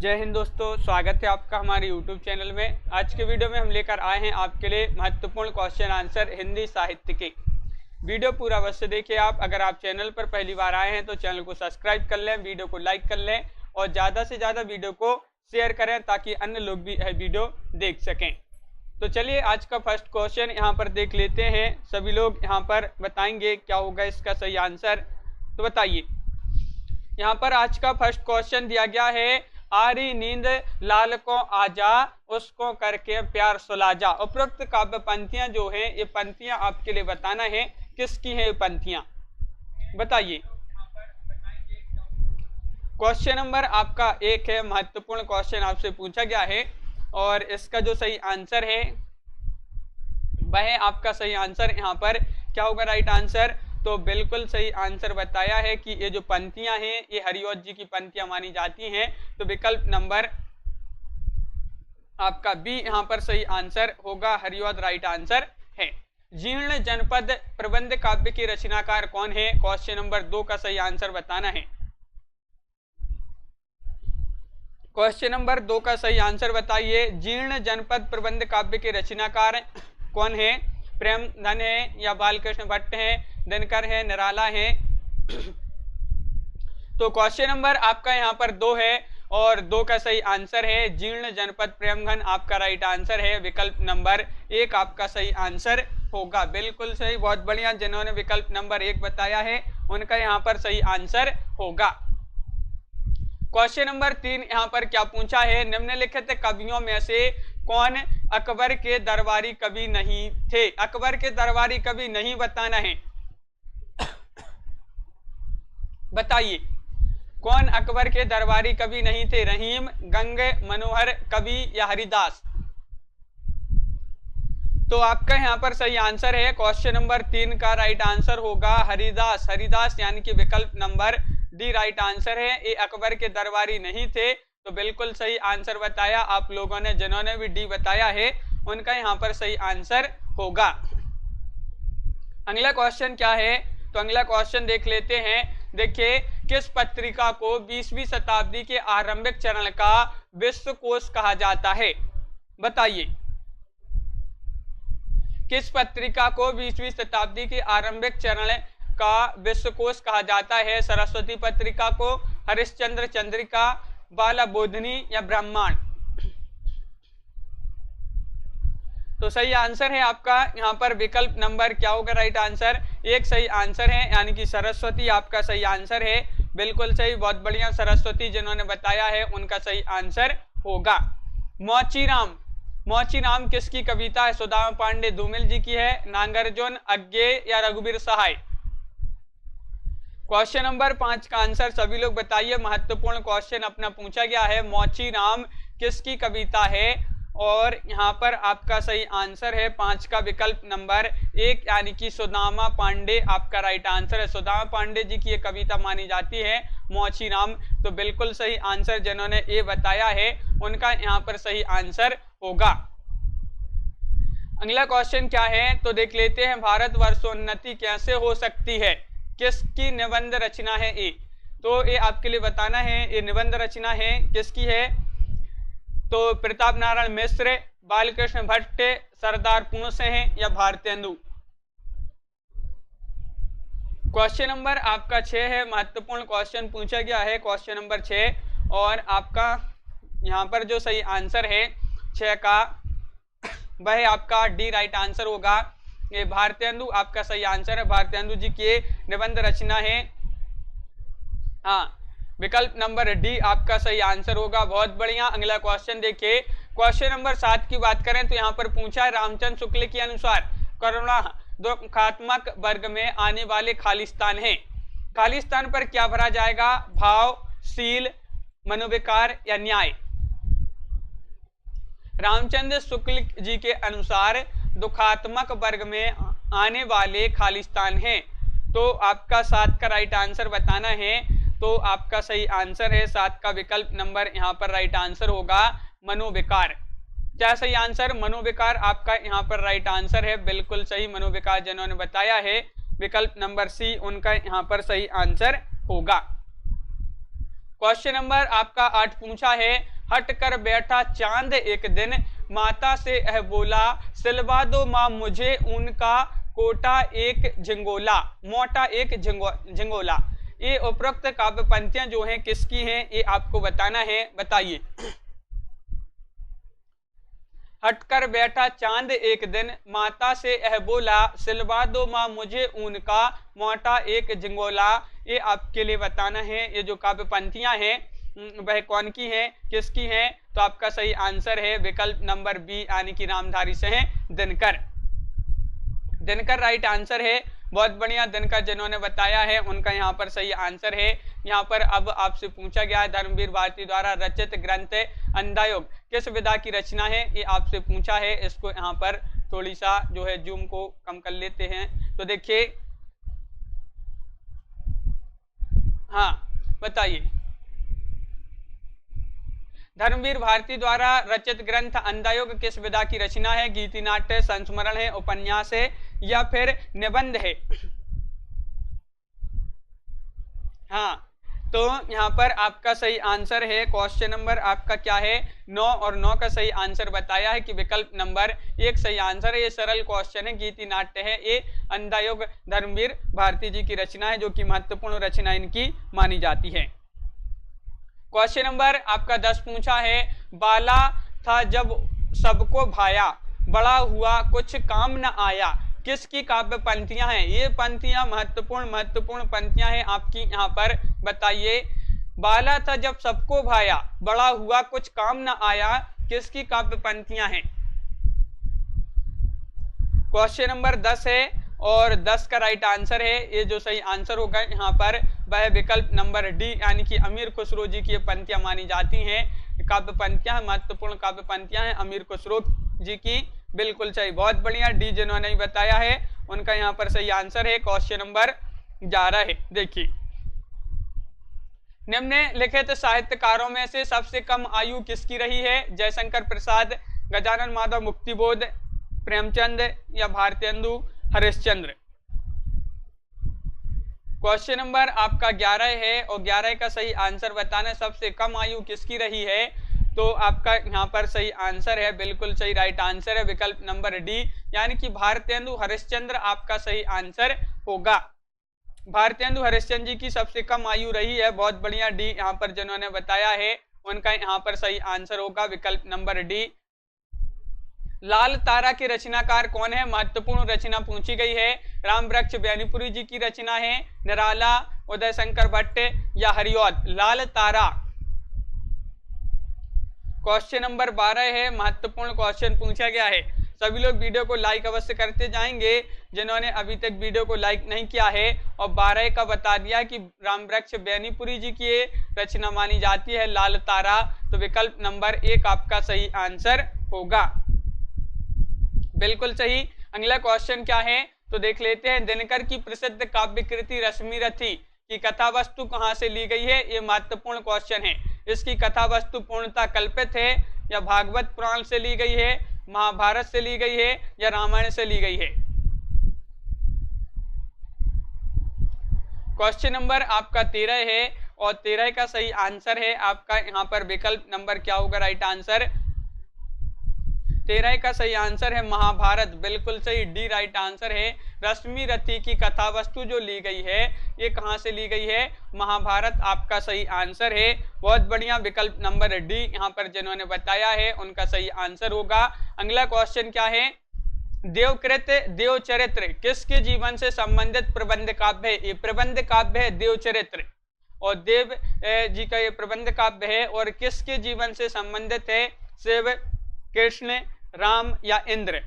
जय हिंद दोस्तों, स्वागत है आपका हमारे YouTube चैनल में। आज के वीडियो में हम लेकर आए हैं आपके लिए महत्वपूर्ण क्वेश्चन आंसर हिंदी साहित्य के। वीडियो पूरा अवश्य देखिए आप। अगर आप चैनल पर पहली बार आए हैं तो चैनल को सब्सक्राइब कर लें, वीडियो को लाइक कर लें और ज़्यादा से ज़्यादा वीडियो को शेयर करें ताकि अन्य लोग भी यह वीडियो देख सकें। तो चलिए आज का फर्स्ट क्वेश्चन यहाँ पर देख लेते हैं। सभी लोग यहाँ पर बताएंगे क्या होगा इसका सही आंसर। तो बताइए, यहाँ पर आज का फर्स्ट क्वेश्चन दिया गया है, आरी नींद लाल को आजा, उसको करके प्यार सुला जा। उपरोक्त काव्य पंक्तियां जो हैं, ये पंक्तियां आपके लिए बताना है किसकी हैं ये पंक्तियां, बताइए। क्वेश्चन नंबर आपका 1 है, महत्वपूर्ण क्वेश्चन आपसे पूछा गया है और इसका जो सही आंसर है वह आपका सही आंसर यहाँ पर क्या होगा, राइट आंसर। तो बिल्कुल सही आंसर बताया है कि ये जो पंक्तियां हैं ये हरिऔध जी की पंक्तियां मानी जाती हैं। तो विकल्प नंबर आपका बी यहाँ पर सही आंसर होगा, हरिऔध राइट आंसर है। जीर्ण जनपद प्रबंध काव्य के रचनाकार कौन है? क्वेश्चन नंबर 2 का सही आंसर बताना है। क्वेश्चन नंबर 2 का सही आंसर बताइए। जीर्ण जनपद प्रबंध काव्य के रचनाकार कौन है? प्रेमधन है या बालकृष्ण भट्ट है, दिनकर है, निराला है? तो क्वेश्चन नंबर आपका यहाँ पर 2 है और 2 का सही आंसर है जीर्ण जनपद प्रेमधन आपका राइट आंसर है। विकल्प नंबर 1 आपका सही आंसर होगा, बिल्कुल सही, बहुत बढ़िया। जिन्होंने विकल्प नंबर 1 बताया है उनका यहाँ पर सही आंसर होगा। क्वेश्चन नंबर 3 यहाँ पर क्या पूछा है, निम्नलिखित कवियों में से कौन अकबर के दरबारी कवि नहीं थे? अकबर के दरबारी कवि नहीं बताना है, बताइए कौन अकबर के दरबारी कवि नहीं थे? रहीम, गंग, मनोहर कवि या हरिदास? तो आपका यहाँ पर सही आंसर है क्वेश्चन नंबर 3 का राइट आंसर होगा हरिदास। हरिदास यानी कि विकल्प नंबर डी राइट आंसर है। ये अकबर के दरबारी नहीं थे, तो बिल्कुल सही आंसर बताया आप लोगों ने। जिन्होंने भी डी बताया है उनका यहाँ पर सही आंसर होगा। अगला क्वेश्चन क्या है, तो अगला क्वेश्चन देख लेते हैं। देखिए, किस पत्रिका को 20वीं शताब्दी के आरंभिक चरण का विश्वकोश कहा जाता है? बताइए, किस पत्रिका को 20वीं शताब्दी के आरंभिक चरण का विश्वकोश कहा जाता है? सरस्वती पत्रिका को, हरिश्चंद्र चंद्रिका, बाला बोधनी या ब्राह्मण? तो सही आंसर है आपका यहाँ पर विकल्प नंबर क्या होगा, राइट आंसर 1 सही आंसर है, यानी कि सरस्वती आपका सही आंसर है। बिल्कुल सही, बहुत बढ़िया। सरस्वती जिन्होंने बताया है उनका सही आंसर होगा। मोचीराम, मोचीराम किसकी कविता है? सुदामा पांडे धूमिल जी की है, नागार्जुन, अज्ञेय या रघुवीर सहाय? क्वेश्चन नंबर 5 का आंसर सभी लोग बताइए। महत्वपूर्ण क्वेश्चन अपना पूछा गया है, मोचीराम किसकी कविता है? और यहाँ पर आपका सही आंसर है 5 का विकल्प नंबर 1 यानी कि सुदामा पांडे आपका राइट आंसर है। सुदामा पांडे जी की ये कविता मानी जाती है मोचीराम। तो बिल्कुल सही आंसर जिन्होंने ये बताया है उनका यहाँ पर सही आंसर होगा। अगला क्वेश्चन क्या है, तो देख लेते हैं। भारतवर्षोन्नति कैसे हो सकती है, किसकी निबंध रचना है ये? तो ये आपके लिए बताना है, ये निबंध रचना है किसकी है? तो प्रताप नारायण मिश्र, बालकृष्ण भट्ट, सरदार पूर्णसिंह या भारतेंदु? क्वेश्चन नंबर आपका 6 है, महत्वपूर्ण क्वेश्चन पूछा गया है क्वेश्चन नंबर 6 और आपका यहाँ पर जो सही आंसर है 6 का वह आपका डी राइट आंसर होगा। ये भारतेंदु आपका सही आंसर है। भारतेंदु जी की निबंध रचना है, हाँ, विकल्प नंबर डी आपका सही आंसर होगा, बहुत बढ़िया। अगला क्वेश्चन देखिए। क्वेश्चन नंबर 7 की बात करें तो यहाँ पर पूछा है, रामचंद्र शुक्ल के अनुसार करुणा दुखात्मक वर्ग में आने वाले खालिस्तान हैं। खालिस्तान पर क्या भरा जाएगा? भाव, शील, मनोविकार या न्याय? रामचंद्र शुक्ल जी के अनुसार दुखात्मक वर्ग में आने वाले खालिस्तान हैं। तो आपका 7 का राइट आंसर बताना है। तो आपका सही आंसर है 7 का विकल्प नंबर यहाँ पर राइट आंसर होगा मनोविकार। क्या सही आंसर? मनोविकार आपका यहाँ पर राइट आंसर है, बिल्कुल सही। मनोविकार जिन्होंने बताया है विकल्प नंबर सी उनका यहाँ पर सही आंसर होगा। क्वेश्चन नंबर आपका 8 पूछा है, हट कर बैठा चांद एक दिन, माता से यह बोला, सिलवा दो माँ मुझे उनका कोटा एक झिंगोला, मोटा एक झिंगोला। ये उपरोक्त काव्य पंक्तियां जो हैं किसकी हैं, ये आपको बताना है, बताइए। हटकर बैठा चांद एक दिन, माता से यह बोला, सिलवा दो माँ मुझे उनका मोटा एक झिंगोला। ये आपके लिए बताना है, ये जो काव्य पंक्तियां हैं वह कौन की हैं, किसकी हैं। तो आपका सही आंसर है विकल्प नंबर बी, यानी कि नामधारी से है दिनकर। दिनकर राइट आंसर है, बहुत बढ़िया। दिनकर जिन्होंने बताया है उनका यहाँ पर सही आंसर है। यहाँ पर अब आपसे पूछा गया है, धर्मवीर भारती द्वारा रचित ग्रंथ अंधायोग किस विधा की रचना है, ये आपसे पूछा है। इसको यहाँ पर थोड़ी सा जो है जूम को कम कर लेते हैं, तो देखिए, हाँ बताइए। धर्मवीर भारती द्वारा रचित ग्रंथ अंधायोग किस विधा की रचना है, गीति नाट्य, संस्मरण है, उपन्यास है या फिर निबंध है। हाँ, तो यहाँ पर आपका सही आंसर है, क्वेश्चन नंबर आपका क्या है 9, और 9 का सही आंसर बताया है कि विकल्प नंबर 1 सही आंसर है। ये सरल क्वेश्चन है, गीति नाट्य है, ये अंधायोग धर्मवीर भारती जी की रचना है, जो कि महत्वपूर्ण रचना इनकी मानी जाती है। क्वेश्चन नंबर आपका 10 पूछा है, बाला था जब सबको भाया, बड़ा हुआ कुछ काम न आया, किसकी काव्य पंक्तियां हैं। ये पंक्तियां महत्वपूर्ण पंक्तियां हैं आपकी, यहाँ पर बताइए। बाला था जब सबको भाया, बड़ा हुआ कुछ काम न आया, किसकी काव्य पंक्तियां हैं। क्वेश्चन नंबर 10 है और 10 का राइट आंसर है। ये जो सही आंसर होगा यहाँ पर वह विकल्प नंबर डी, यानी कि अमीर खुसरो जी की पंक्तियां मानी जाती हैं। काव्य पंक्तियां महत्वपूर्ण काव्य पंक्तियां हैं अमीर खुसरो जी की, बिल्कुल सही, बहुत बढ़िया। डी जिन्होंने बताया है उनका यहाँ पर सही आंसर है, क्वेश्चन नंबर 11 है। देखिए, निम्नलिखित साहित्यकारों में से सबसे कम आयु किसकी रही है, जयशंकर प्रसाद, गजानन माधव मुक्तिबोध, प्रेमचंद या भारतेंदु हरिश्चंद्र। क्वेश्चन नंबर आपका 11 है और 11 का सही आंसर बताना, सबसे कम आयु किसकी रही है। तो आपका यहाँ पर सही आंसर है, बिल्कुल सही राइट आंसर है विकल्प नंबर डी, यानी कि भारतेंदु हरिश्चंद्र आपका सही आंसर होगा। भारतेंदु हरिश्चंद्र जी की सबसे कम आयु रही है, बहुत बढ़िया। डी यहाँ पर जिन्होंने बताया है उनका यहाँ पर सही आंसर होगा विकल्प नंबर डी। लाल तारा के रचनाकार कौन है, महत्वपूर्ण रचना पूछी गई है। रामवृक्ष बैनीपुरी जी की रचना है, निराला, उदय शंकर भट्ट या हरिऔध। लाल तारा क्वेश्चन नंबर 12 है, महत्वपूर्ण क्वेश्चन पूछा गया है। सभी लोग वीडियो को लाइक अवश्य करते जाएंगे, जिन्होंने अभी तक वीडियो को लाइक नहीं किया है। और 12 का बता दिया कि रामवृक्ष बैनीपुरी जी की रचना मानी जाती है लाल तारा, तो विकल्प नंबर 1 आपका सही आंसर होगा, बिल्कुल सही। अगला क्वेश्चन क्या है तो देख लेते हैं। दिनकर की प्रसिद्ध काव्य कृति रश्मिरथी की कथा वस्तु कहां से ली गई है, ये महत्वपूर्ण क्वेश्चन है। इसकी कथा वस्तु पूर्णतः कल्पित है या भागवत पुराण से ली गई है, महाभारत से ली गई है या रामायण से ली गई है। क्वेश्चन नंबर आपका 13 है और 13 का सही आंसर है आपका यहाँ पर विकल्प नंबर क्या होगा राइट आंसर। 13 का सही आंसर है महाभारत, बिल्कुल सही, डी राइट आंसर है। रश्मिरथी की कथा वस्तु जो ली गई है ये कहां से ली गई है, महाभारत आपका सही आंसर है, बहुत बढ़िया, विकल्प नंबर डी यहाँ पर जिन्होंने बताया है उनका सही आंसर होगा। अगला क्वेश्चन क्या है, देवकृत देवचरित्र किसके जीवन से संबंधित प्रबंध काव्य है। ये प्रबंध काव्य है देवचरित्र, और देव जी का ये प्रबंध काव्य है और किसके जीवन से संबंधित है, शिव, कृष्ण, राम या इंद्र।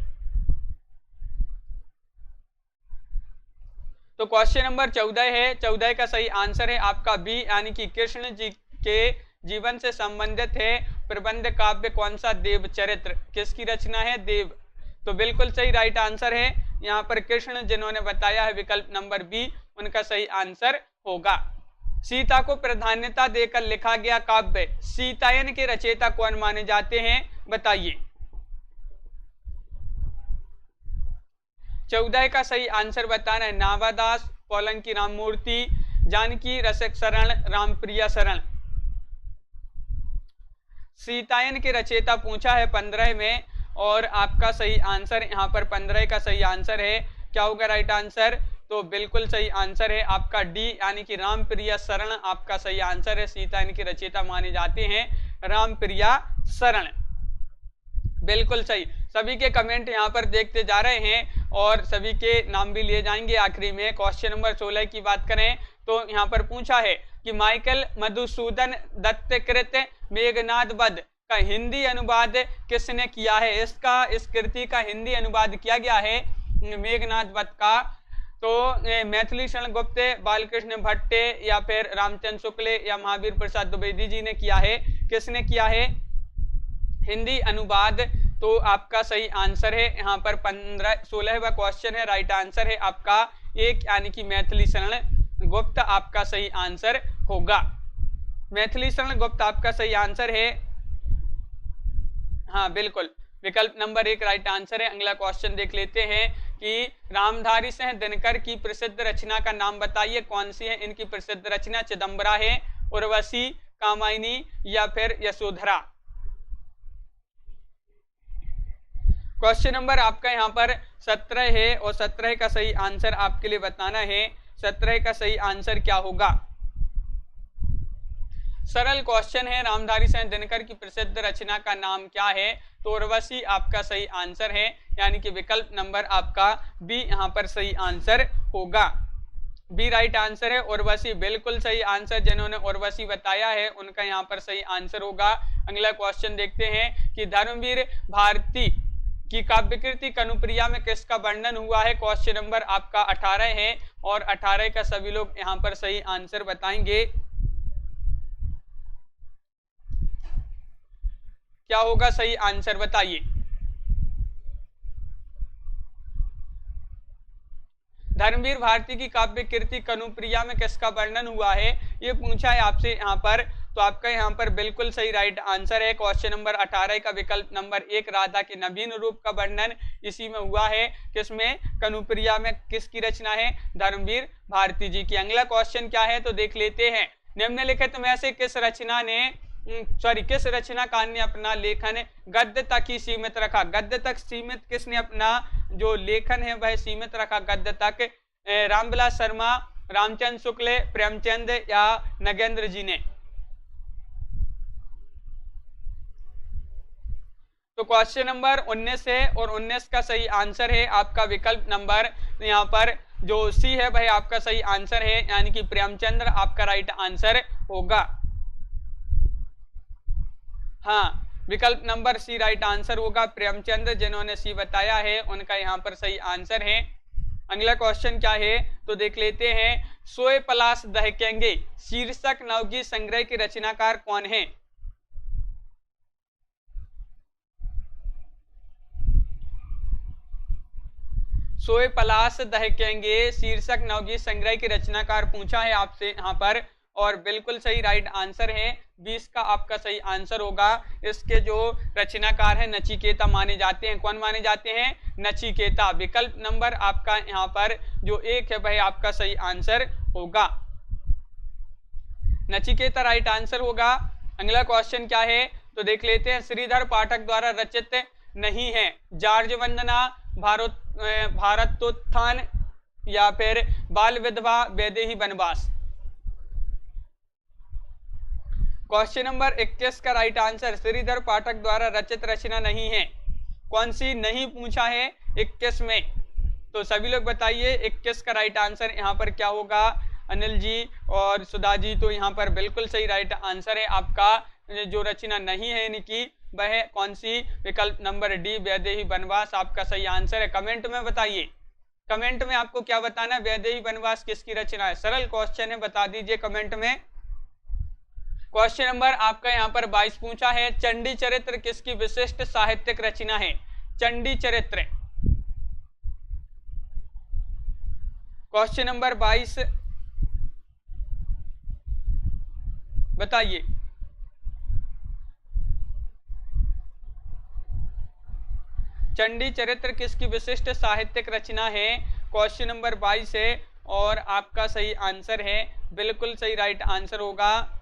तो क्वेश्चन नंबर 14 है, 14 का सही आंसर है आपका बी, यानी कि कृष्ण जी के जीवन से संबंधित है प्रबंध काव्य कौन सा, देवचरित्र। किसकी रचना है, देव, तो बिल्कुल सही राइट आंसर है यहाँ पर कृष्ण जिन्होंने बताया है विकल्प नंबर बी उनका सही आंसर होगा। सीता को प्राधान्यता देकर लिखा गया काव्य सीतायन के रचयिता कौन माने जाते हैं, बताइए। 14 का सही आंसर बताना है नावादास, पोलंकी राममूर्ति, जानकी रसिक शरण, रामप्रिया शरण। सीतायन के रचयिता पूछा है 15 में, और आपका सही आंसर यहाँ पर 15 का सही आंसर है। क्या होगा राइट आंसर? तो बिल्कुल सही आंसर है आपका डी, यानी कि रामप्रिया शरण आपका सही आंसर है। सीतायन के रचयिता माने जाते हैं रामप्रिया शरण। बिल्कुल सही। सभी के कमेंट यहाँ पर देखते जा रहे हैं और सभी के नाम भी लिए जाएंगे आखिरी में। क्वेश्चन नंबर 16 की बात करें तो यहाँ पर पूछा है कि माइकल मधुसूदन दत्तकृत मेघनाद वध का हिंदी अनुवाद किसने किया है? इस कृति का हिंदी अनुवाद किया गया है मेघनाद वध का, तो मैथिली शरण गुप्त, बालकृष्ण भट्ट या फिर रामचंद्र शुक्ल या महावीर प्रसाद द्विवेदी जी ने किया है। किसने किया है हिंदी अनुवाद? तो आपका सही आंसर है यहाँ पर 16वां क्वेश्चन है, राइट आंसर है आपका 1, यानी कि मैथिली शरण गुप्त आपका सही आंसर होगा। मैथिली शरण गुप्त आपका सही आंसर है। हाँ बिल्कुल, विकल्प नंबर 1 राइट आंसर है। अगला क्वेश्चन देख लेते हैं कि रामधारी सिंह दिनकर की प्रसिद्ध रचना का नाम बताइए। कौन सी है इनकी प्रसिद्ध रचना? चिदंबरा है, उर्वशी, कामायनी या फिर यशोधरा। क्वेश्चन नंबर आपका यहाँ पर 17 है और 17 का सही आंसर आपके लिए बताना है। 17 का सही आंसर क्या होगा? सरल क्वेश्चन है, रामधारी सिंह दिनकर की प्रसिद्ध रचना का नाम क्या है? तो उर्वशी आपका सही आंसर है, यानी कि विकल्प नंबर आपका बी यहाँ पर सही आंसर होगा। बी राइट आंसर है, उर्वशी बिल्कुल सही आंसर। जिन्होंने उर्वशी बताया है उनका यहाँ पर सही आंसर होगा। अगला क्वेश्चन देखते हैं कि धर्मवीर भारती की काव्यकृति कनुप्रिया में किसका वर्णन हुआ है? क्वेश्चन नंबर आपका 18 है और 18 का सभी लोग यहाँ पर सही आंसर बताएंगे। क्या होगा सही आंसर बताइए। धर्मवीर भारती की काव्य कृति कनुप्रिया में किसका वर्णन हुआ है, ये पूछा है आपसे यहाँ पर। तो आपका यहाँ पर बिल्कुल सही राइट आंसर है। क्वेश्चन नंबर 18 का विकल्प नंबर 1 राधा के नवीन रूप का वर्णन इसी में हुआ है। किसमें? कनुप्रिया में। किसकी रचना है? धर्मवीर भारती जी की। अगला क्वेश्चन क्या है तो देख लेते हैं। निम्नलिखित में से किस रचनाकार ने अपना लेखन गद्य तक ही सीमित रखा? गद्य तक सीमित किसने अपना जो लेखन है वह सीमित रखा गद्य तक? रामविलास शर्मा, रामचंद्र शुक्ल, प्रेमचंद या नगेंद्र जी ने? तो क्वेश्चन नंबर 19 है और 19 का सही आंसर है आपका विकल्प नंबर यहाँ पर जो सी है वह आपका सही आंसर है, यानी कि प्रेमचंद्र आपका राइट आंसर होगा। हाँ, विकल्प नंबर सी राइट आंसर होगा। प्रेमचंद्र जिन्होंने सी बताया है उनका यहाँ पर सही आंसर है। अगला क्वेश्चन क्या है तो देख लेते हैं। सोए पलाश दहकेंगे शीर्षक नवगीत संग्रह के रचनाकार कौन है? सोए पलाश दहकेंगे शीर्षक नवगीत संग्रह की रचनाकार पूछा है आपसे यहाँ पर, और बिल्कुल सही राइट आंसर है। 20 का आपका सही आंसर होगा। इसके जो रचनाकार है नचिकेता माने जाते हैं। कौन माने जाते हैं? नचिकेता। विकल्प नंबर आपका यहाँ पर जो 1 है वह आपका सही आंसर होगा। नचिकेता राइट आंसर होगा। अगला क्वेश्चन क्या है तो देख लेते हैं। श्रीधर पाठक द्वारा रचित नहीं है जार्ज वंदना, भारतोत्थान या फिर बाल विधवा, वैदेही वनवास। क्वेश्चन नंबर 21 का राइट आंसर श्रीधर पाठक द्वारा रचित रचना नहीं है। कौन सी नहीं पूछा है 21 में? तो सभी लोग बताइए 21 का राइट आंसर यहाँ पर क्या होगा? अनिल जी और सुधा जी, तो यहाँ पर बिल्कुल सही राइट आंसर है आपका। जो रचना नहीं है इनकी वह कौन सी? विकल्प नंबर डी वैदेही वनवास आपका सही आंसर है। कमेंट में बताइए, कमेंट में आपको क्या बताना है, वैदेही वनवास किसकी रचना है? सरल क्वेश्चन है, बता दीजिए कमेंट में। क्वेश्चन नंबर आपका यहाँ पर 22 पूछा है। चंडी चरित्र किसकी विशिष्ट साहित्यिक रचना है? चंडी चरित्र। क्वेश्चन नंबर 22 बताइए। चंडी चरित्र किसकी विशिष्ट साहित्यिक रचना है? क्वेश्चन नंबर 22 है और आपका सही आंसर है, बिल्कुल सही राइट आंसर होगा।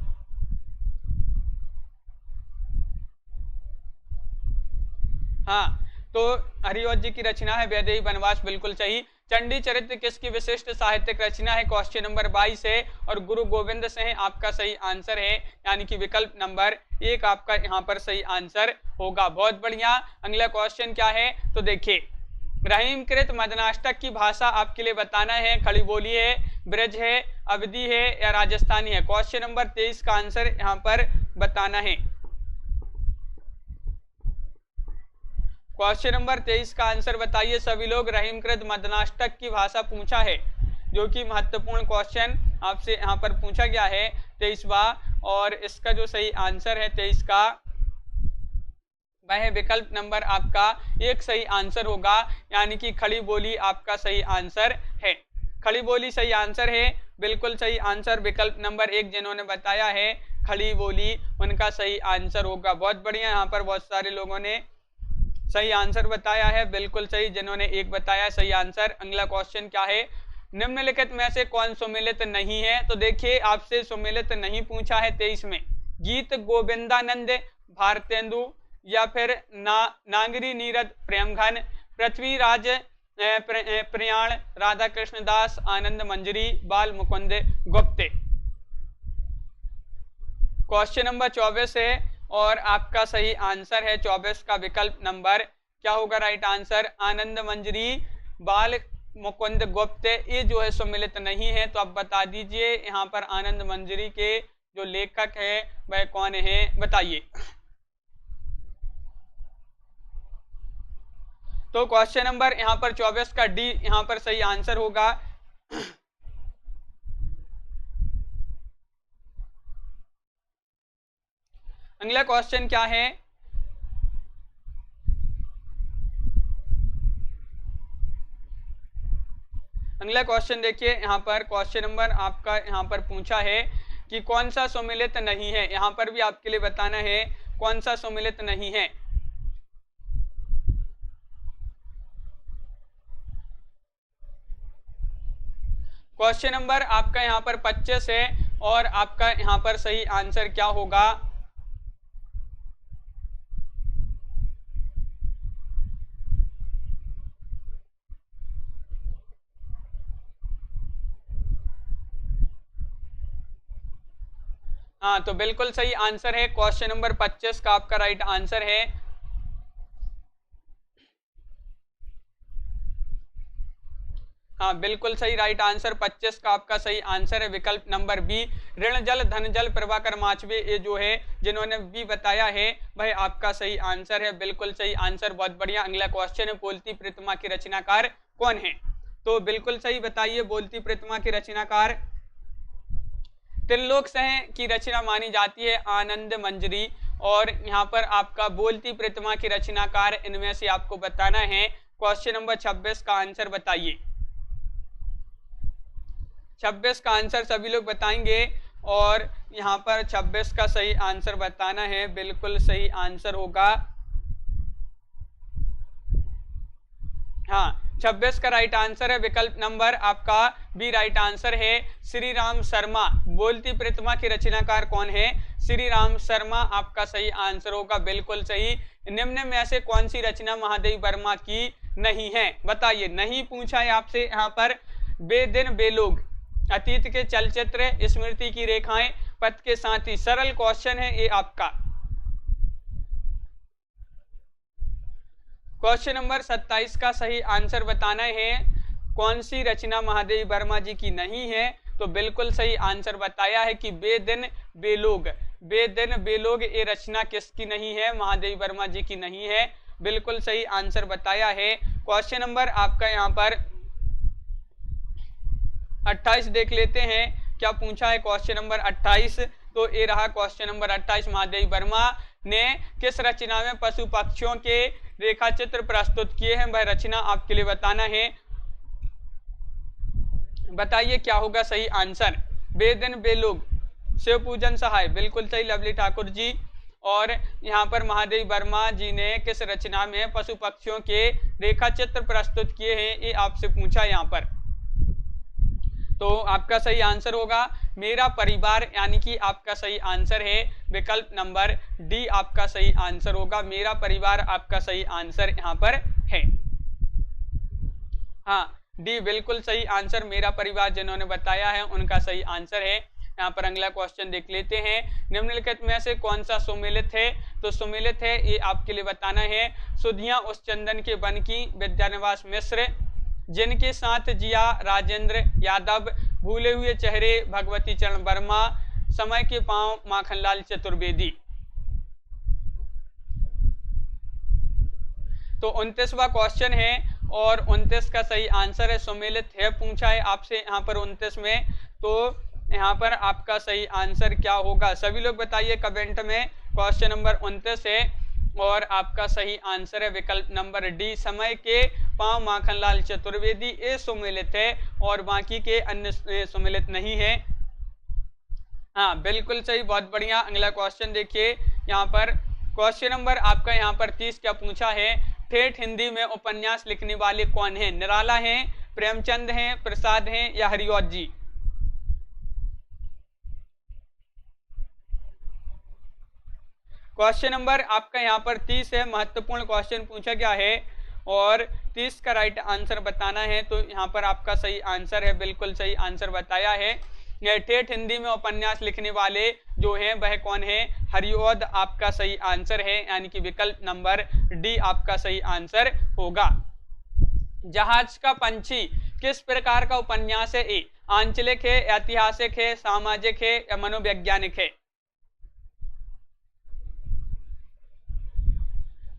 हाँ, तो हरिवंश जी की रचना है वैदेही वनवास, बिल्कुल सही। चंडी चरित्र किसकी विशिष्ट साहित्यिक रचना है, क्वेश्चन नंबर 22 है, और गुरु गोविंद से है आपका सही आंसर है, यानी कि विकल्प नंबर 1 आपका यहाँ पर सही आंसर होगा। बहुत बढ़िया। अगला क्वेश्चन क्या है, तो देखिए रहीमकृत मदनाष्टक की भाषा आपके लिए बताना है, खड़ी बोली है, ब्रज है, अवधी है या राजस्थानी है। क्वेश्चन नंबर 23 का आंसर यहाँ पर बताना है। क्वेश्चन नंबर 23 का आंसर बताइए सभी लोग। रहीमकृत मदनाष्टक की भाषा पूछा है, जो कि महत्वपूर्ण क्वेश्चन आपसे यहाँ पर पूछा गया है 23वां, और इसका जो सही आंसर है 23 का वह विकल्प नंबर आपका 1 सही आंसर होगा, यानी कि खड़ी बोली आपका सही आंसर है। खड़ी बोली सही आंसर है, बिल्कुल सही आंसर विकल्प नंबर 1 जिन्होंने बताया है खड़ी बोली, उनका सही आंसर होगा। बहुत बढ़िया, यहाँ पर बहुत सारे लोगों ने सही आंसर बताया है, बिल्कुल सही, जिन्होंने 1 बताया सही आंसर। अगला क्वेश्चन क्या है, निम्नलिखित में से कौन सुमेलित नहीं है। तो देखिए आपसे सुमेलित नहीं पूछा है 23 में, गीत गोविंदानंद, भारतेंदु, या फिर नागरी नीरद प्रेमघन, पृथ्वीराज प्रयाण, राधा कृष्ण दास, आनंद मंजरी, बाल मुकुंद गुप्ते। क्वेश्चन नंबर 24 है और आपका सही आंसर है 24 का विकल्प नंबर क्या होगा राइट आंसर, आनंद मंजरी, बाल मुकुंद गुप्त। ये जो है सम्मिलित नहीं है, तो आप बता दीजिए यहाँ पर आनंद मंजरी के जो लेखक है वह कौन है, बताइए। तो क्वेश्चन नंबर यहाँ पर 24 का डी यहाँ पर सही आंसर होगा। अगला क्वेश्चन क्या है, अगला क्वेश्चन देखिए, यहाँ पर क्वेश्चन नंबर आपका यहाँ पर पूछा है कि कौन सा सम्मिलित नहीं है। यहाँ पर भी आपके लिए बताना है कौन सा सम्मिलित नहीं है। क्वेश्चन नंबर आपका यहाँ पर 25 है और आपका यहाँ पर सही आंसर क्या होगा। हाँ, तो बिल्कुल सही आंसर है, क्वेश्चन नंबर 25 का आपका राइट आंसर है। हाँ, बिल्कुल सही राइट आंसर 25 का आपका सही आंसर है विकल्प नंबर बी, ऋण जल धन जल प्रभाकर माचवे, ये जो है जिन्होंने बी बताया है वह आपका सही आंसर है, बिल्कुल सही आंसर। बहुत बढ़िया। अगला क्वेश्चन है, बोलती प्रतिमा की रचनाकार कौन है। तो बिल्कुल सही बताइए, बोलती प्रतिमा की रचनाकार त्रिलोक सह की रचना मानी जाती है आनंद मंजरी, और यहाँ पर आपका बोलती प्रतिमा की रचनाकार इनमें से आपको बताना है। क्वेश्चन नंबर 26 का आंसर बताइए। 26 का आंसर सभी लोग बताएंगे और यहाँ पर 26 का सही आंसर बताना है, बिल्कुल सही आंसर होगा। हाँ, 26 का राइट आंसर है विकल्प नंबर आपका बी राइट आंसर है, श्री राम शर्मा। बोलती प्रतिमा की रचनाकार कौन है, श्री राम शर्मा आपका सही आंसर होगा, बिल्कुल सही। निम्न में से कौन सी रचना महादेवी वर्मा की नहीं है, बताइए। नहीं पूछा है आपसे यहाँ पर। बेदिन बेलोग, अतीत के चलचित्र, स्मृति की रेखाएं, पथ के साथी। सरल क्वेश्चन है ये आपका। क्वेश्चन नंबर 27 का सही आंसर बताना है, कौन सी रचना महादेवी वर्मा जी की नहीं है। तो बिल्कुल सही आंसर बताया है कि बेदिन बेलोग। बेदिन बेलोग ये रचना किसकी नहीं है, महादेवी वर्मा जी की नहीं है, बिल्कुल सही आंसर बताया है। क्वेश्चन नंबर आपका यहाँ पर 28 देख लेते हैं क्या पूछा है। क्वेश्चन नंबर 28, तो ये रहा क्वेश्चन नंबर 28। महादेवी वर्मा ने किस रचना में पशु पक्षियों के रेखा चित्र प्रस्तुत किए हैं, वह रचना आपके लिए बताना है, बताइए क्या होगा सही आंसर। बेदिन बेलोग, शिव पूजन सहाय, बिल्कुल सही लवली ठाकुर जी। और यहाँ पर महादेवी वर्मा जी ने किस रचना में पशु पक्षियों के रेखा चित्र प्रस्तुत किए हैं, ये आपसे पूछा यहाँ पर। तो आपका सही आंसर होगा मेरा परिवार, यानी कि आपका सही आंसर है विकल्प नंबर डी आपका सही आंसर होगा। मेरा परिवार आपका सही आंसर यहाँ पर है। हाँ, डी बिल्कुल सही आंसर, मेरा परिवार जिन्होंने बताया है उनका सही आंसर है। यहाँ पर अगला क्वेश्चन देख लेते हैं। निम्नलिखित में से कौन सा सुमेलित है? तो सुमेलित है ये आपके लिए बताना है। सुधियां उस चंदन के वन की, विद्यानिवास मिश्र, जिनके साथ जिया राजेंद्र यादव, भूले हुए चेहरे भगवती चरण वर्मा, समय के पांव माखनलाल चतुर्वेदी। तो 29वां क्वेश्चन है और 29 का सही आंसर है सुमेलित है पूछा है आपसे यहाँ पर 29 में। तो यहाँ पर आपका सही आंसर क्या होगा? सभी लोग बताइए कमेंट में। क्वेश्चन नंबर 29 है और आपका सही आंसर है विकल्प नंबर डी, समय के पांव माखनलाल चतुर्वेदी। ये सुमेलित है और बाकी के अन्य सुमेलित नहीं है। हाँ, बिल्कुल सही, बहुत बढ़िया। अगला क्वेश्चन देखिए यहाँ पर। क्वेश्चन नंबर आपका यहाँ पर 30 क्या पूछा है? ठेठ हिंदी में उपन्यास लिखने वाले कौन हैं? निराला हैं, प्रेमचंद हैं, प्रसाद हैं या हरिऔध जी? क्वेश्चन नंबर आपका यहाँ पर 30 है, महत्वपूर्ण क्वेश्चन पूछा गया है और 30 का राइट आंसर बताना है। तो यहाँ पर आपका सही आंसर है, बिल्कुल सही आंसर बताया है। ठेठ हिंदी में उपन्यास लिखने वाले जो हैं वह कौन है? हरिऔध आपका सही आंसर है, यानी कि विकल्प नंबर डी आपका सही आंसर होगा। जहाज का पंछी किस प्रकार का उपन्यास है? ए आंचलिक है, ऐतिहासिक है, सामाजिक है या मनोवैज्ञानिक है?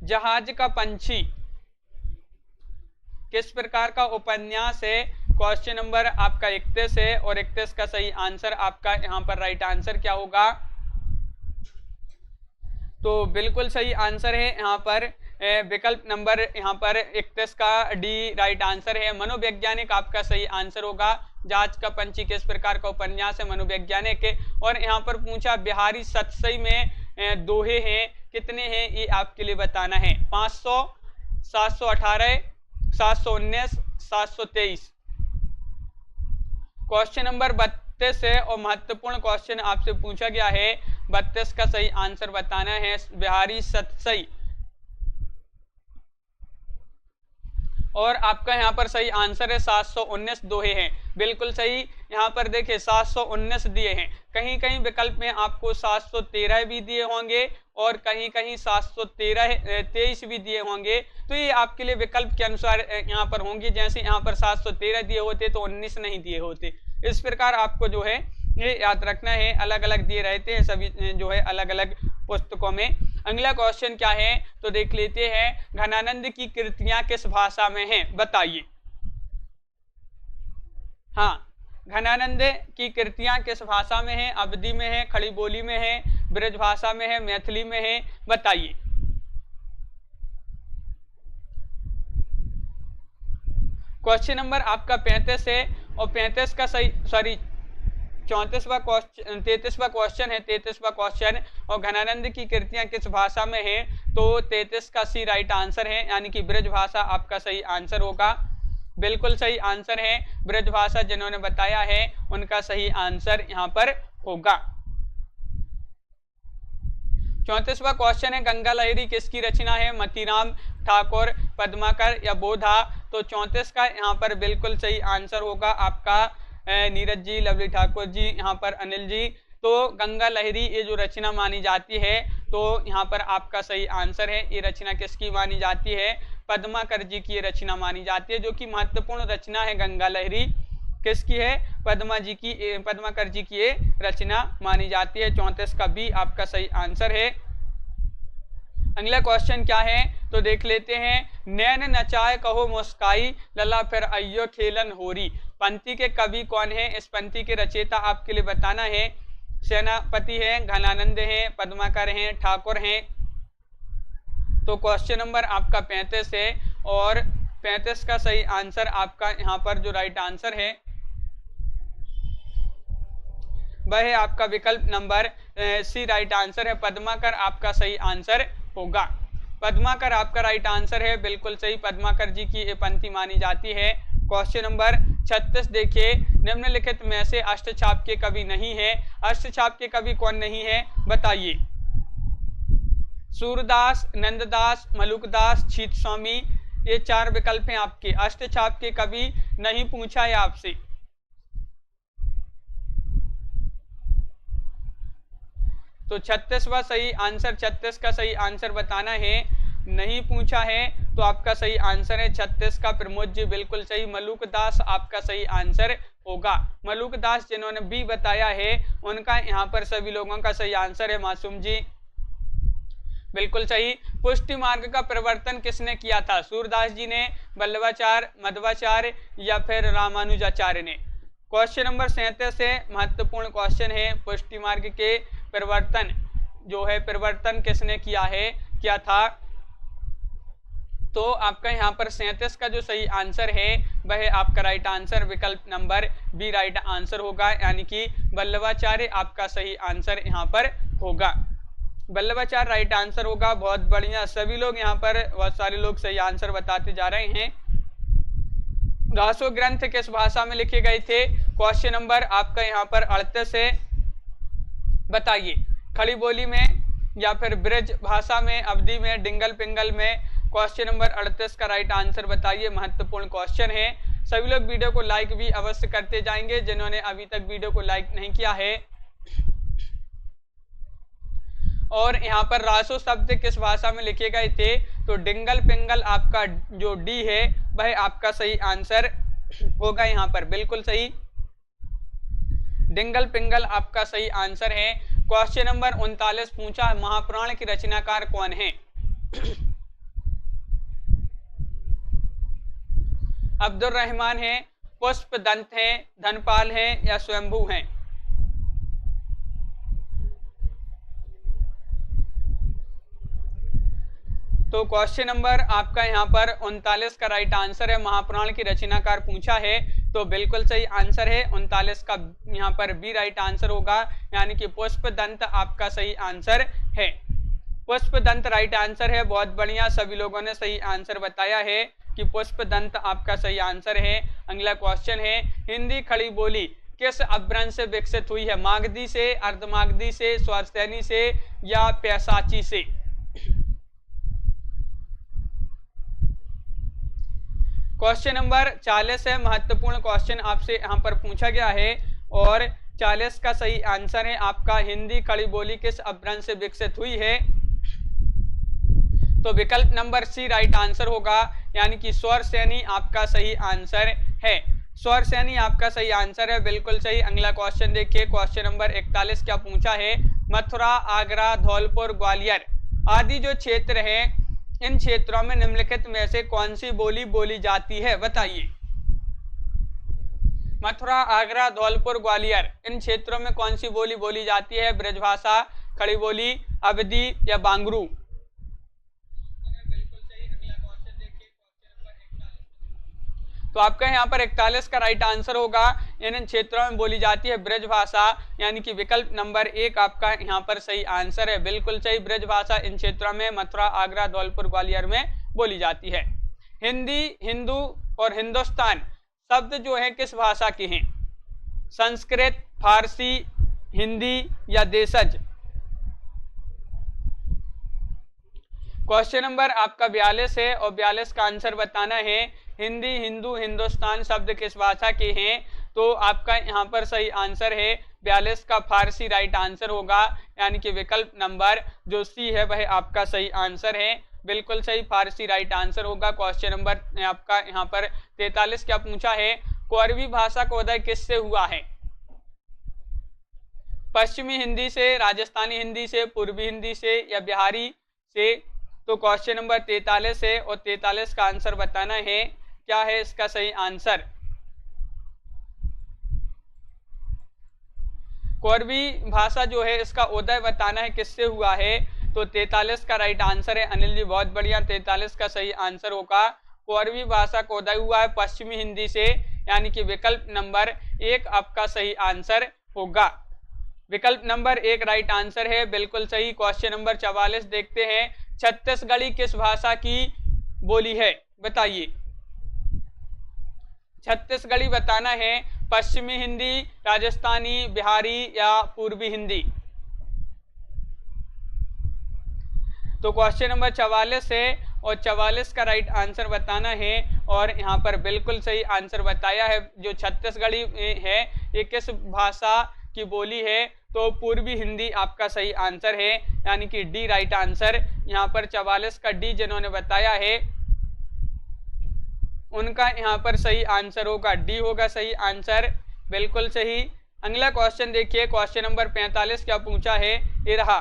जहाज का पंछी किस प्रकार का उपन्यास है? क्वेश्चन नंबर आपका 31 है और 31 का सही आंसर आपका यहाँ पर राइट आंसर क्या होगा? तो बिल्कुल सही आंसर है यहाँ पर विकल्प नंबर यहाँ पर 31 का डी राइट आंसर है, मनोवैज्ञानिक आपका सही आंसर होगा। जहाज का पंछी किस प्रकार का उपन्यास है? मनोवैज्ञानिक है। और यहाँ पर पूछा बिहारी सतसई में दोहे हैं, कितने हैं ये आपके लिए बताना है। 500, 718, 719, 723। क्वेश्चन नंबर 32 है और महत्वपूर्ण क्वेश्चन आपसे पूछा गया है। 32 का सही आंसर बताना है बिहारी सतसई। और आपका यहाँ पर सही आंसर है 719 दोहे हैं, बिल्कुल सही। यहाँ पर देखिए 719 दिए हैं, कहीं कहीं विकल्प में आपको 713 भी दिए होंगे और कहीं कहीं 723 भी दिए होंगे। तो ये आपके लिए विकल्प के अनुसार यहाँ पर होंगे। जैसे यहाँ पर 713 दिए होते तो 19 नहीं दिए होते। इस प्रकार आपको जो है ये याद रखना है, अलग अलग दिए रहते हैं सभी जो है अलग अलग पुस्तकों में। अगला क्वेश्चन क्या है तो देख लेते हैं। घनानंद की कृतियां किस भाषा में हैं? बताइए। हाँ, घनानंद की कृतियां किस भाषा में हैं? अवधी में है, खड़ी बोली में है, ब्रज भाषा में है, मैथिली में है? बताइए। क्वेश्चन नंबर आपका 35 है और 35 का सही 34वां क्वेश्चन 33वां क्वेश्चन है। 33वां क्वेश्चन और घनानंद की कृतियां किस भाषा में है? तो 33 का सी राइट आंसर है, यानी कि ब्रज भाषा आपका सही आंसर होगा। बिल्कुल सही आंसर है, ब्रज भाषा जिन्होंने बताया है उनका सही आंसर यहाँ पर होगा। 34वां क्वेश्चन है। गंगा लहरी किसकी रचना है? मतीराम, ठाकुर, पद्माकर या बोधा? तो 34 का यहाँ पर बिल्कुल सही आंसर होगा आपका नीरज जी, लवली ठाकुर जी, यहाँ पर अनिल जी। तो गंगा लहरी ये जो रचना मानी जाती है तो यहाँ पर आपका सही आंसर है। ये रचना किसकी मानी जाती है? पद्माकर जी की ये रचना मानी जाती है, जो कि महत्वपूर्ण रचना है। गंगा लहरी किसकी है? पद्माकर जी की ये रचना मानी जाती है। 34 का बी आपका सही आंसर है। अगला क्वेश्चन क्या है तो देख लेते हैं। नैन नचाए कहो मुस्काई, लला फिर अय्यो खेलन होरी। पंक्ति के कवि कौन है? इस पंक्ति के रचयिता आपके लिए बताना है। सेनापति है, घनानंद है, पद्माकर हैं, ठाकुर हैं? तो क्वेश्चन नंबर आपका 35 है और 35 का सही आंसर आपका यहाँ पर जो राइट आंसर है वह है आपका विकल्प नंबर सी राइट आंसर है। पद्माकर आपका सही आंसर होगा। पद्माकर आपका राइट आंसर है, बिल्कुल सही। पद्माकर जी की ये पंक्ति मानी जाती है। क्वेश्चन नंबर 36 देखिए। निम्नलिखित में से अष्टछाप के कवि नहीं है। अष्टछाप के कवि कौन नहीं है बताइए। सूरदास, नंददास, मलुकदास, छीत स्वामी, ये 4 विकल्प हैं आपके। अष्टछाप के कवि नहीं पूछा है आपसे। तो 36वां सही आंसर, 36 का सही आंसर बताना है। नहीं पूछा है तो आपका सही आंसर है 36 का प्रमोद जी, बिल्कुल सही। मलुकदास आपका सही आंसर होगा। मलुकदास जिन्होंने बी बताया है उनका यहाँ पर सभी लोगों का सही आंसर है मासूम जी, बिल्कुल सही। पुष्टि मार्ग का प्रवर्तन किसने किया था? सूरदास जी ने, वल्लभाचार्य, मध्वाचार्य या फिर रामानुजाचार्य ने? क्वेश्चन नंबर 37 है, महत्वपूर्ण क्वेश्चन है। पुष्टि मार्ग के प्रवर्तन जो है, प्रवर्तन किसने किया था? तो आपका यहाँ पर 37 का जो सही आंसर है वह आपका राइट आंसर विकल्प नंबर बी राइट आंसर होगा, यानी कि वल्लभाचार्य आपका सही आंसर यहाँ पर होगा। वल्लभाचार्य राइट आंसर होगा। बहुत बढ़िया, सभी लोग यहाँ पर, बहुत सारे लोग सही आंसर बताते जा रहे हैं। रासो ग्रंथ किस भाषा में लिखे गए थे? क्वेश्चन नंबर आपका यहाँ पर 38 है, बताइए। खड़ी बोली में या फिर ब्रज भाषा में, अवधी में, डिंगल पिंगल में? क्वेश्चन नंबर 38 का राइट आंसर बताइए। महत्वपूर्ण क्वेश्चन है। सभी लोग वीडियो को लाइक भी अवश्य करते जाएंगे जिन्होंने अभी तक वीडियो को लाइक नहीं किया है। और यहाँ पर रासो शब्द किस भाषा में लिखे गए थे? तो डिंगल पिंगल आपका जो डी है वह आपका सही आंसर होगा यहाँ पर, बिल्कुल सही। डिंगल पिंगल आपका सही आंसर है। क्वेश्चन नंबर 39 पूछा है, महापुराण की रचनाकार कौन है? अब्दुल रहमान है, पुष्पदंत है, धनपाल है या स्वयंभू है? तो क्वेश्चन नंबर आपका यहाँ पर 39 का राइट आंसर है। महापुराण की रचनाकार पूछा है तो बिल्कुल सही आंसर है 39 का यहाँ पर बी राइट आंसर होगा, यानी कि पुष्पदंत आपका सही आंसर है। पुष्पदंत राइट आंसर है। बहुत बढ़िया, सभी लोगों ने सही आंसर बताया है कि पुष्पदंत आपका सही आंसर है। अगला क्वेश्चन है, हिंदी खड़ी बोली किस अपभ्रंश से विकसित हुई है? मागधी से, अर्धमागधी से, स्वरसैनी से या पैसाची से? क्वेश्चन नंबर 40 है, महत्वपूर्ण क्वेश्चन आपसे यहाँ पर पूछा गया है और 40 का सही आंसर है आपका, हिंदी खड़ी बोली किस अपभ्रंश से विकसित हुई है? तो विकल्प नंबर सी राइट आंसर होगा, यानी कि स्वरसैनी आपका सही आंसर है। स्वरसैनी आपका सही आंसर है, बिल्कुल सही। अगला क्वेश्चन देखिए, क्वेश्चन नंबर 41 क्या पूछा है? मथुरा, आगरा, धौलपुर, ग्वालियर आदि जो क्षेत्र है, इन क्षेत्रों में निम्नलिखित में से कौन सी बोली बोली जाती है? बताइए। मथुरा, आगरा, धौलपुर, ग्वालियर इन क्षेत्रों में कौन सी बोली बोली जाती है? ब्रजभाषा, खड़ी बोली, अवधी या बांगरू? तो आपका यहाँ पर 41 का राइट आंसर होगा। इन क्षेत्रों में बोली जाती है ब्रजभाषा, यानी कि विकल्प नंबर 1 आपका यहाँ पर सही आंसर है, बिल्कुल सही। ब्रजभाषा इन क्षेत्रों में मथुरा, आगरा, धौलपुर, ग्वालियर में बोली जाती है। हिंदी, हिंदू और हिंदुस्तान शब्द जो है किस भाषा के हैं? संस्कृत, फारसी, हिंदी या देशज? क्वेश्चन नंबर आपका 42 है और 42 का आंसर बताना है। हिंदी, हिंदू, हिंदुस्तान शब्द किस भाषा के हैं? तो आपका यहाँ पर सही आंसर है 42 का फारसी राइट आंसर होगा, यानी कि विकल्प नंबर जो सी है वह आपका सही आंसर है, बिल्कुल सही। फारसी राइट आंसर होगा। क्वेश्चन नंबर आपका यहाँ पर 43 क्या पूछा है? कोरवी भाषा का उदय किससे हुआ है? पश्चिमी हिंदी से, राजस्थानी हिंदी से, पूर्वी हिंदी से या बिहारी से? तो क्वेश्चन नंबर 43 है और 43 का आंसर बताना है। क्या है इसका सही आंसर? कोरवी भाषा जो है इसका उदय बताना है किससे हुआ है? तो 43 का राइट आंसर है अनिल जी, बहुत बढ़िया। 43 का सही आंसर होगा, कोरवी भाषा का उदय हुआ है पश्चिमी हिंदी से, यानी कि विकल्प नंबर 1 आपका सही आंसर होगा। विकल्प नंबर 1 राइट आंसर है, बिल्कुल सही। क्वेश्चन नंबर 44 देखते हैं, छत्तीसगढ़ी किस भाषा की बोली है? बताइए। छत्तीसगढ़ी बताना है पश्चिमी हिंदी, राजस्थानी, बिहारी या पूर्वी हिंदी? तो क्वेश्चन नंबर 44 है और 44 का राइट आंसर बताना है। और यहाँ पर बिल्कुल सही आंसर बताया है। जो छत्तीसगढ़ी है ये किस भाषा की बोली है? तो पूर्वी हिंदी आपका सही आंसर है, यानी कि डी राइट आंसर। यहाँ पर 44 का डी जिन्होंने बताया है उनका यहाँ पर सही आंसर होगा, डी होगा सही आंसर, बिल्कुल सही। अगला क्वेश्चन देखिए, क्वेश्चन नंबर 45 क्या पूछा है, ये रहा।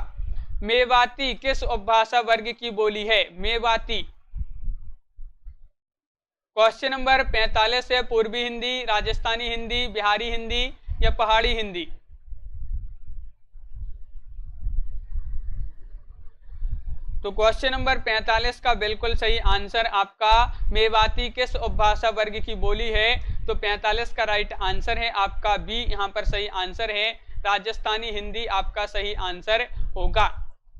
मेवाती किस उपभाषा वर्ग की बोली है? मेवाती। क्वेश्चन नंबर 45 है, पूर्वी हिंदी, राजस्थानी हिंदी, बिहारी हिंदी या पहाड़ी हिंदी? तो क्वेश्चन नंबर 45 का बिल्कुल सही आंसर आपका मेवाती किस उपभाषा वर्ग की बोली है? तो 45 का राइट आंसर है आपका बी, यहाँ पर सही आंसर है राजस्थानी हिंदी आपका सही आंसर होगा।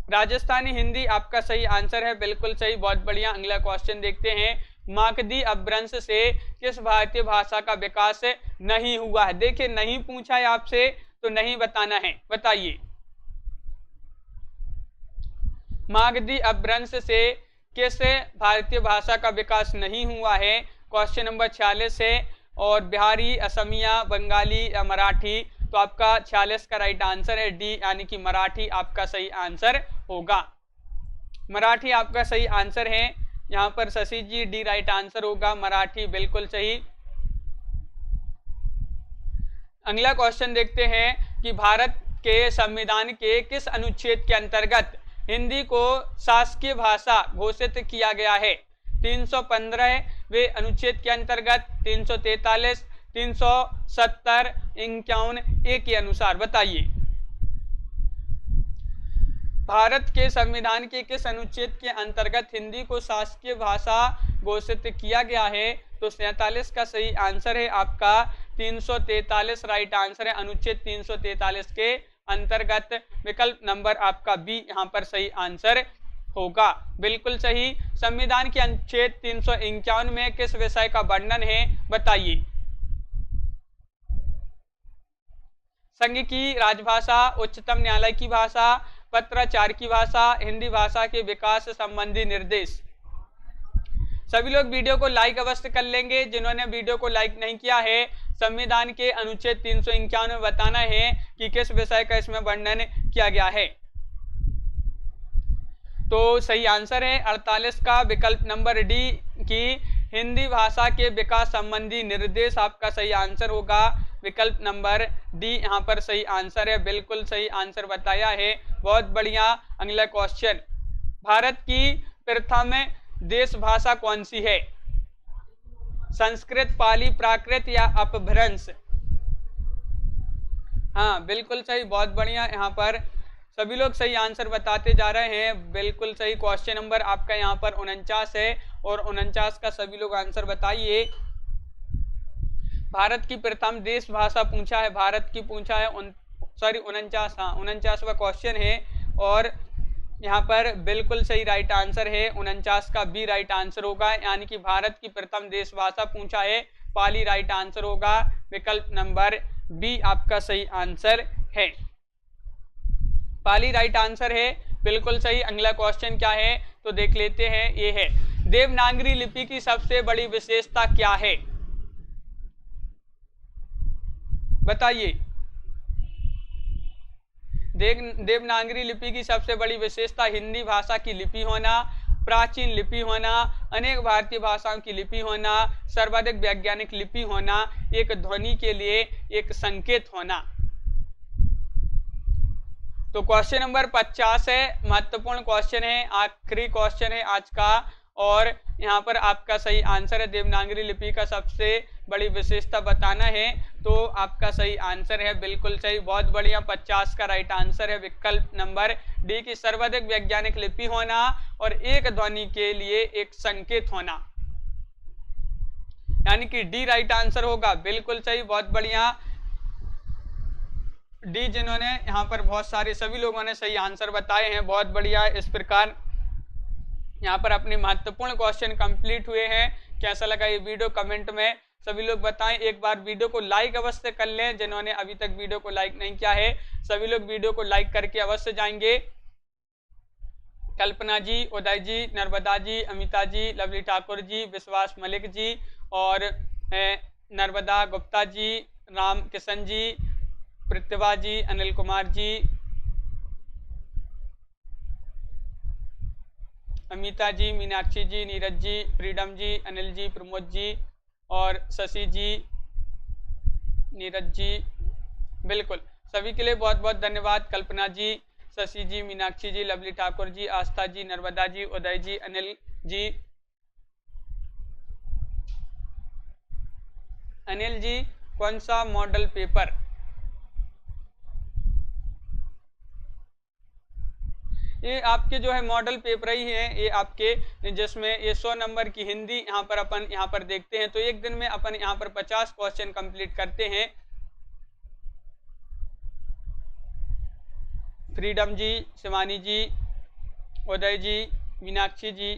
राजस्थानी हिंदी आपका सही आंसर है, बिल्कुल सही, बहुत बढ़िया। अगला क्वेश्चन देखते हैं, मागधी अपभ्रंश से किस भारतीय भाषा का विकास नहीं हुआ है? देखिए नहीं पूछा है आपसे तो नहीं बताना है, बताइए। मागधी अपभ्रंश से किस भारतीय भाषा का विकास नहीं हुआ है? क्वेश्चन नंबर 46 है और बिहारी, असमिया, बंगाली या मराठी? तो आपका 46 का राइट आंसर है डी, यानी कि मराठी आपका सही आंसर होगा। मराठी आपका सही आंसर है, यहाँ पर Shashi G D right answer होगा, मराठी बिल्कुल सही। अगला क्वेश्चन देखते हैं कि भारत के संविधान के किस अनुच्छेद के अंतर्गत हिंदी को शासकीय भाषा घोषित किया गया है? 315वें अनुच्छेद के अंतर्गत, 343, 370, 51 ए के अनुसार? बताइए। भारत के संविधान के किस अनुच्छेद के अंतर्गत हिंदी को शासकीय भाषा घोषित किया गया है? तो 47 का सही आंसर है आपका 343 राइट आंसर है, अनुच्छेद 343 के अंतर्गत। विकल्प नंबर आपका बी यहाँ पर सही आंसर होगा, बिल्कुल सही। संविधान के अनुच्छेद 351 में किस विषय का वर्णन है? बताइए। संघ की राजभाषा, उच्चतम न्यायालय की भाषा, पत्राचार की भाषा, हिंदी भाषा के विकास संबंधी निर्देश? सभी लोग वीडियो को लाइक अवश्य कर लेंगे। जिन्होंने वीडियो को लाइक नहीं किया है, संविधान के अनुच्छेद 351 में बताना है कि किस विषय का इसमें वर्णन किया गया है। तो सही आंसर है 48 का विकल्प नंबर डी की हिंदी भाषा के विकास संबंधी निर्देश आपका सही आंसर होगा। विकल्प नंबर डी यहाँ पर सही आंसर है, बिल्कुल सही आंसर बताया है, बहुत बढ़िया। अगला क्वेश्चन, भारत की प्रथम देश भाषा कौन सी है? संस्कृत, पाली, प्राकृत या अपभ्रंश? हाँ बिल्कुल सही, बहुत बढ़िया। यहाँ पर सभी लोग सही आंसर बताते जा रहे हैं, बिल्कुल सही। क्वेश्चन नंबर आपका यहाँ पर 49 है और 49 का सभी लोग आंसर बताइए। भारत की प्रथम देश भाषा पूछा है, भारत की पूछा है 49, हाँ 49वां क्वेश्चन है और यहाँ पर बिल्कुल सही राइट आंसर है 49 का बी राइट आंसर होगा, यानी कि भारत की प्रथम देश भाषा पूछा है, पाली राइट आंसर होगा। विकल्प नंबर बी आपका सही आंसर है, पाली राइट आंसर है, बिल्कुल सही। अगला क्वेश्चन क्या है तो देख लेते हैं, ये है, देवनागरी लिपि की सबसे बड़ी विशेषता क्या है? बताइए। देवनागरी लिपि की सबसे बड़ी विशेषता हिंदी भाषा की लिपि होना, प्राचीन लिपि होना, अनेक भारतीय भाषाओं की लिपि होना, सर्वाधिक वैज्ञानिक लिपि होना, एक ध्वनि के लिए एक संकेत होना। तो क्वेश्चन नंबर 50 है, महत्वपूर्ण क्वेश्चन है, आखिरी क्वेश्चन है आज का और यहाँ पर आपका सही आंसर है देवनागरी लिपि का सबसे बड़ी विशेषता बताना है, तो आपका सही आंसर है बिल्कुल सही, बहुत बढ़िया। 50 का राइट आंसर है विकल्प नंबर डी की सर्वाधिक वैज्ञानिक लिपि होना और एक ध्वनि के लिए एक संकेत होना, यानी कि डी राइट आंसर होगा, बिल्कुल सही, बहुत बढ़िया। डी जिन्होंने यहाँ पर बहुत सारे सभी लोगों ने सही आंसर बताए हैं, बहुत बढ़िया। इस प्रकार यहाँ पर अपने महत्वपूर्ण क्वेश्चन कंप्लीट हुए हैं। कैसा लगा ये वीडियो कमेंट में सभी लोग बताएं। एक बार वीडियो को लाइक अवश्य कर लें, जिन्होंने अभी तक वीडियो को लाइक नहीं किया है सभी लोग वीडियो को लाइक करके अवश्य जाएंगे। कल्पना जी, उदय जी, नर्मदा जी, अमिता जी, लवली ठाकुर जी, विश्वास मलिक जी और नर्मदा गुप्ता जी, राम किशन जी, प्रतिभा जी, अनिल कुमार जी, अमिता जी, मीनाक्षी जी, नीरज जी, फ्रीडम जी, अनिल जी, प्रमोद जी और शशि जी, नीरज जी, बिल्कुल सभी के लिए बहुत बहुत धन्यवाद। कल्पना जी, शशि जी, मीनाक्षी जी, लवली ठाकुर जी, आस्था जी, नर्मदा जी, उदय जी, अनिल जी। अनिल जी, कौन सा मॉडल पेपर? ये आपके जो है मॉडल पेपर ही है, ये आपके जिसमें ये 100 नंबर की हिंदी यहाँ पर अपन यहाँ पर देखते हैं। तो एक दिन में अपन यहाँ पर 50 क्वेश्चन कंप्लीट करते हैं। फ्रीडम जी, शिवानी जी, उदय जी, मीनाक्षी जी,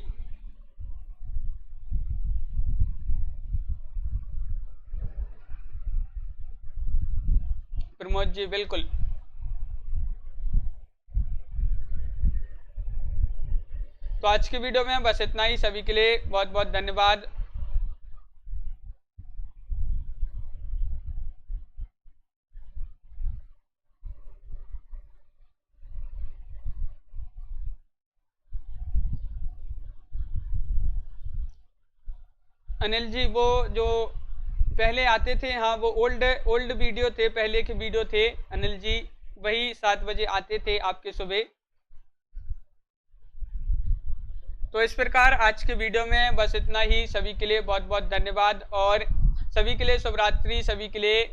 प्रमोद जी, बिल्कुल। तो आज की वीडियो में बस इतना ही। सभी के लिए बहुत बहुत धन्यवाद। अनिल जी, वो जो पहले आते थे, हाँ वो ओल्ड वीडियो थे, पहले के वीडियो थे अनिल जी, वही 7 बजे आते थे आपके सुबह। तो इस प्रकार आज के वीडियो में बस इतना ही। सभी के लिए बहुत बहुत धन्यवाद और सभी के लिए शुभ रात्रि। सभी के लिए